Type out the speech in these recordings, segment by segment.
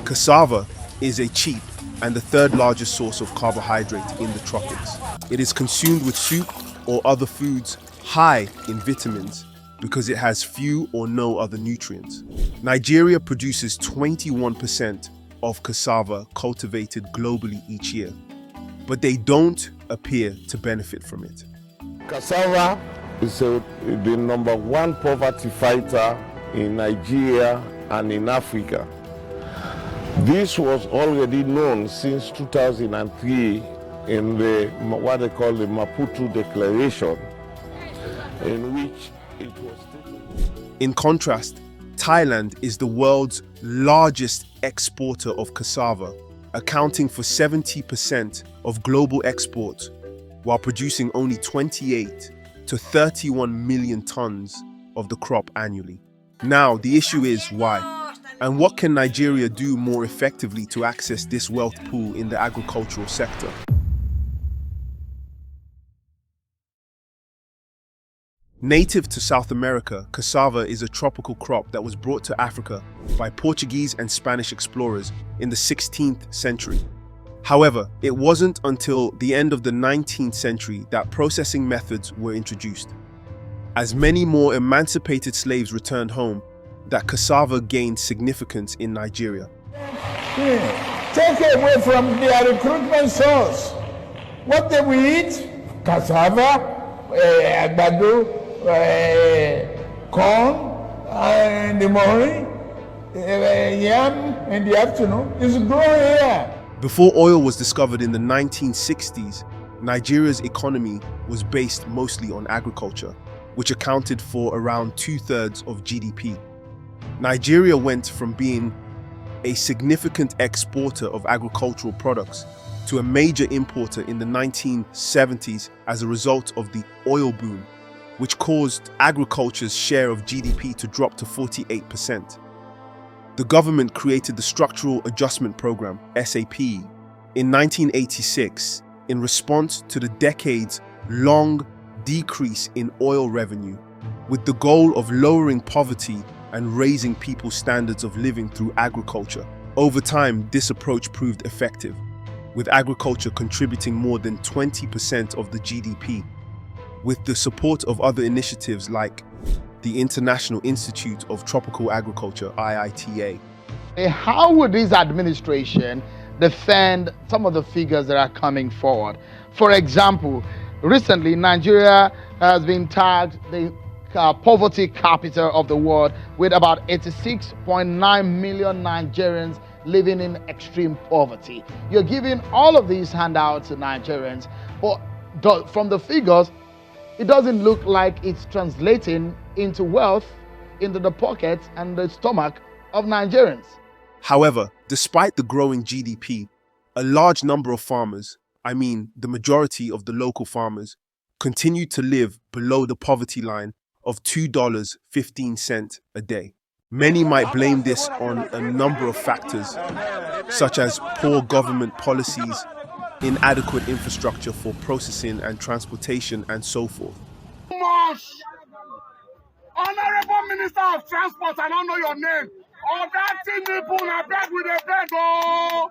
Cassava is a cheap and the third largest source of carbohydrate in the tropics. It is consumed with soup or other foods high in vitamins because it has few or no other nutrients. Nigeria produces 21% of cassava cultivated globally each year, but they don't appear to benefit from it. Cassava is the #1 poverty fighter in Nigeria and in Africa. This was already known since 2003 in what they call the Maputo Declaration, in which it was stated. In contrast, Thailand is the world's largest exporter of cassava, accounting for 70% of global exports, while producing only 28 to 31 million tons of the crop annually. Now, the issue is why? And what can Nigeria do more effectively to access this wealth pool in the agricultural sector? Native to South America, cassava is a tropical crop that was brought to Africa by Portuguese and Spanish explorers in the 16th century. However, it wasn't until the end of the 19th century that processing methods were introduced. As many more emancipated slaves returned home, that cassava gained significance in Nigeria. Take away from their recruitment source. What they will eat? Cassava, agbado, corn in the morning, yam in the afternoon. It's growing here. Before oil was discovered in the 1960s, Nigeria's economy was based mostly on agriculture, which accounted for around 2/3 of GDP. Nigeria went from being a significant exporter of agricultural products to a major importer in the 1970s as a result of the oil boom, which caused agriculture's share of GDP to drop to 48%. The government created the Structural Adjustment Program, SAP, in 1986 in response to the decades-long decrease in oil revenue, with the goal of lowering poverty and raising people's standards of living through agriculture. Over time, this approach proved effective, with agriculture contributing more than 20% of the GDP. With the support of other initiatives like the International Institute of Tropical Agriculture, IITA. How would this administration defend some of the figures that are coming forward? For example, recently Nigeria has been tagged the poverty capital of the world, with about 86.9 million Nigerians living in extreme poverty. You're giving all of these handouts to Nigerians, but from the figures, it doesn't look like it's translating into wealth into the pockets and the stomach of Nigerians. However, despite the growing GDP, a large number of farmers, the majority of the local farmers, continue to live below the poverty line of $2.15 a day. Many might blame this on a number of factors, such as poor government policies, inadequate infrastructure for processing and transportation, and so forth. Honorable Minister of Transport, I don't know your name. Oh, that thing people are beg with a bed, oh!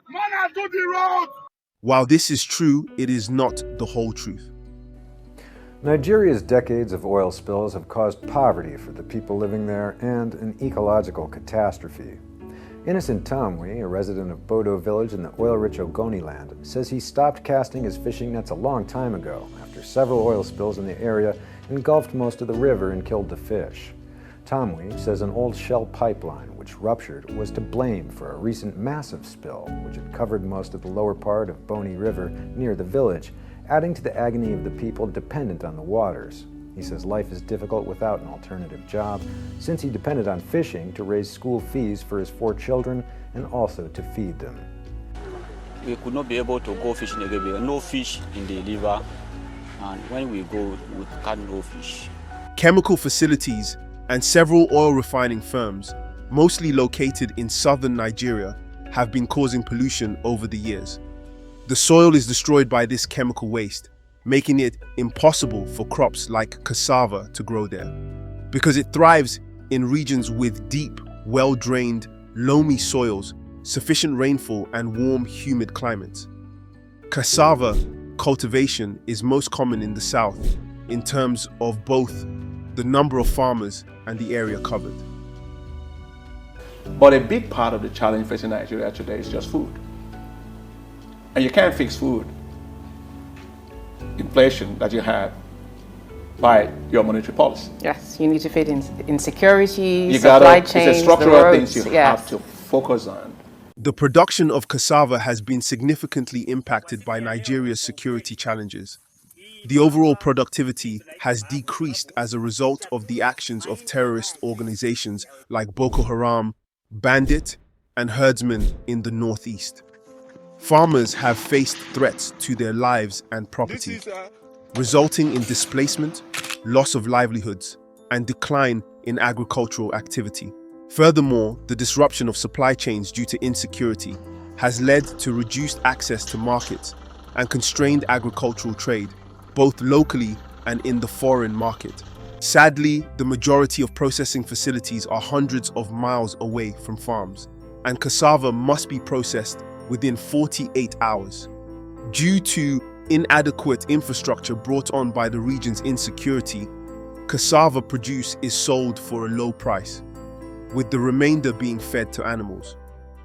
Man, do the road! While this is true, it is not the whole truth. Nigeria's decades of oil spills have caused poverty for the people living there and an ecological catastrophe. Innocent Tamwi, a resident of Bodo village in the oil-rich Ogoni land, says he stopped casting his fishing nets a long time ago after several oil spills in the area engulfed most of the river and killed the fish. Tamwi says an old Shell pipeline, which ruptured, was to blame for a recent massive spill, which had covered most of the lower part of Boni River near the village, adding to the agony of the people dependent on the waters. He says life is difficult without an alternative job, since he depended on fishing to raise school fees for his 4 children and also to feed them. We could not be able to go fishing again. There were no fish in the river, and when we go, we catch no fish. Chemical facilities and several oil refining firms, mostly located in southern Nigeria, have been causing pollution over the years. The soil is destroyed by this chemical waste, making it impossible for crops like cassava to grow there. Because it thrives in regions with deep, well-drained, loamy soils, sufficient rainfall, and warm, humid climates. Cassava cultivation is most common in the south in terms of both the number of farmers and the area covered. But a big part of the challenge facing Nigeria today is just food. And you can't fix food inflation that you have by your monetary policy. Yes, you need to fit in insecurity, You supply gotta, chains, it's a structural the roads. things you Yes. have to focus on. The production of cassava has been significantly impacted by Nigeria's security challenges. The overall productivity has decreased as a result of the actions of terrorist organizations like Boko Haram, bandit, and herdsmen in the northeast. Farmers have faced threats to their lives and property, resulting in displacement, loss of livelihoods, and decline in agricultural activity. Furthermore, the disruption of supply chains due to insecurity has led to reduced access to markets and constrained agricultural trade, both locally and in the foreign market. Sadly, the majority of processing facilities are hundreds of miles away from farms, and cassava must be processed within 48 hours. Due to inadequate infrastructure brought on by the region's insecurity, cassava produce is sold for a low price, with the remainder being fed to animals.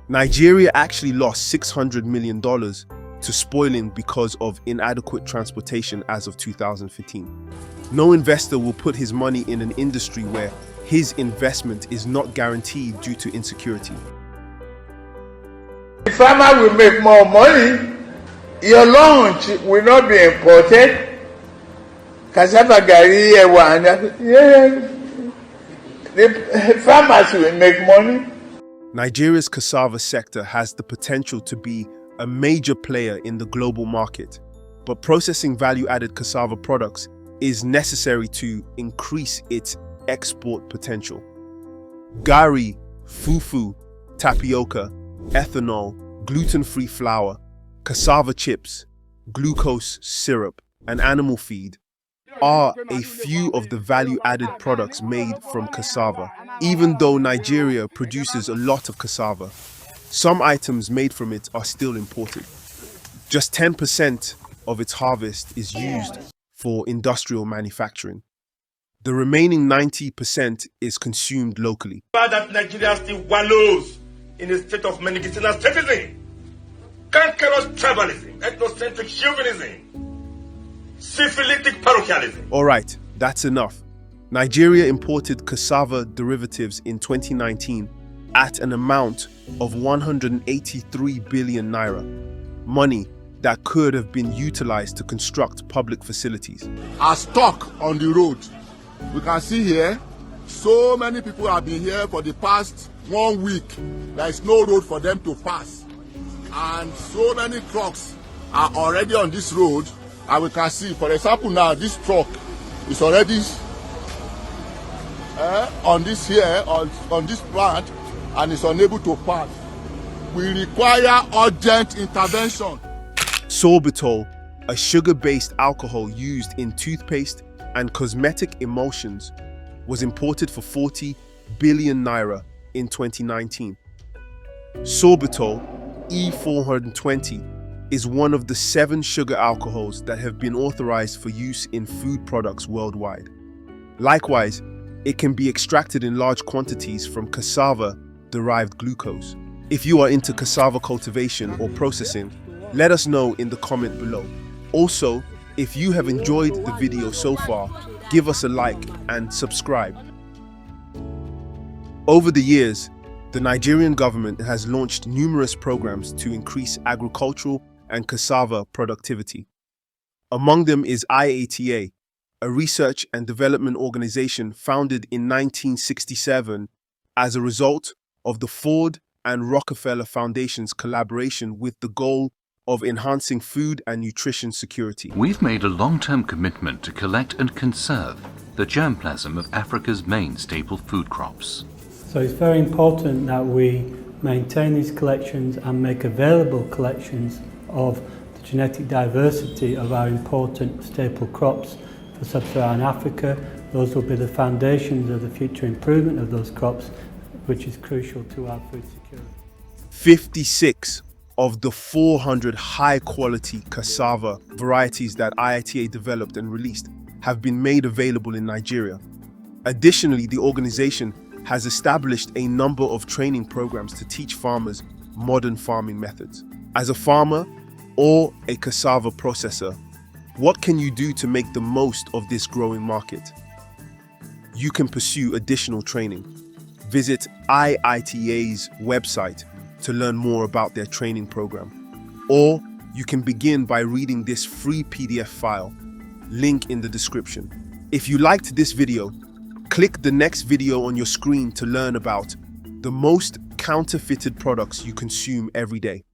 Nigeria actually lost $600 million to spoiling because of inadequate transportation as of 2015. No investor will put his money in an industry where his investment is not guaranteed due to insecurity. The farmer will make more money. Your lunch will not be imported. Cassava gari, the farmers will make money. Nigeria's cassava sector has the potential to be a major player in the global market, but processing value-added cassava products is necessary to increase its export potential. Gari, fufu, tapioca, ethanol, gluten-free flour, cassava chips, glucose syrup, and animal feed are a few of the value-added products made from cassava. Even though Nigeria produces a lot of cassava, some items made from it are still imported. Just 10% of its harvest is used for industrial manufacturing. The remaining 90% is consumed locally. That Nigeria still wallows in a state of medicinal statism, cankerous tribalism, ethnocentric chauvinism, syphilitic parochialism. All right, that's enough. Nigeria imported cassava derivatives in 2019 at an amount of 183 billion naira, money that could have been utilized to construct public facilities. Are stuck on the road. We can see here, so many people have been here for the past 1 week. There is no road for them to pass. And so many trucks are already on this road. And we can see, for example, now this truck is already on this here, on this plant, and is unable to pass. We require urgent intervention. Sorbitol, a sugar-based alcohol used in toothpaste and cosmetic emulsions, was imported for 40 billion naira in 2019. Sorbitol E420 is one of the 7 sugar alcohols that have been authorized for use in food products worldwide. Likewise, it can be extracted in large quantities from cassava-derived glucose. If you are into cassava cultivation or processing, let us know in the comment below. Also, if you have enjoyed the video so far, give us a like and subscribe. Over the years, the Nigerian government has launched numerous programs to increase agricultural and cassava productivity. Among them is IATA, a research and development organization founded in 1967 as a result of the Ford and Rockefeller Foundation's collaboration with the goal of enhancing food and nutrition security. We've made a long-term commitment to collect and conserve the germplasm of Africa's main staple food crops. So it's very important that we maintain these collections and make available collections of the genetic diversity of our important staple crops for sub-Saharan Africa. Those will be the foundations of the future improvement of those crops, which is crucial to our food security. 56 of the 400 high-quality cassava varieties that IITA developed and released have been made available in Nigeria. Additionally, the organization has established a number of training programs to teach farmers modern farming methods. As a farmer or a cassava processor, what can you do to make the most of this growing market? You can pursue additional training. Visit IITA's website to learn more about their training program. Or you can begin by reading this free PDF file, link in the description. If you liked this video, click the next video on your screen to learn about the most counterfeited products you consume every day.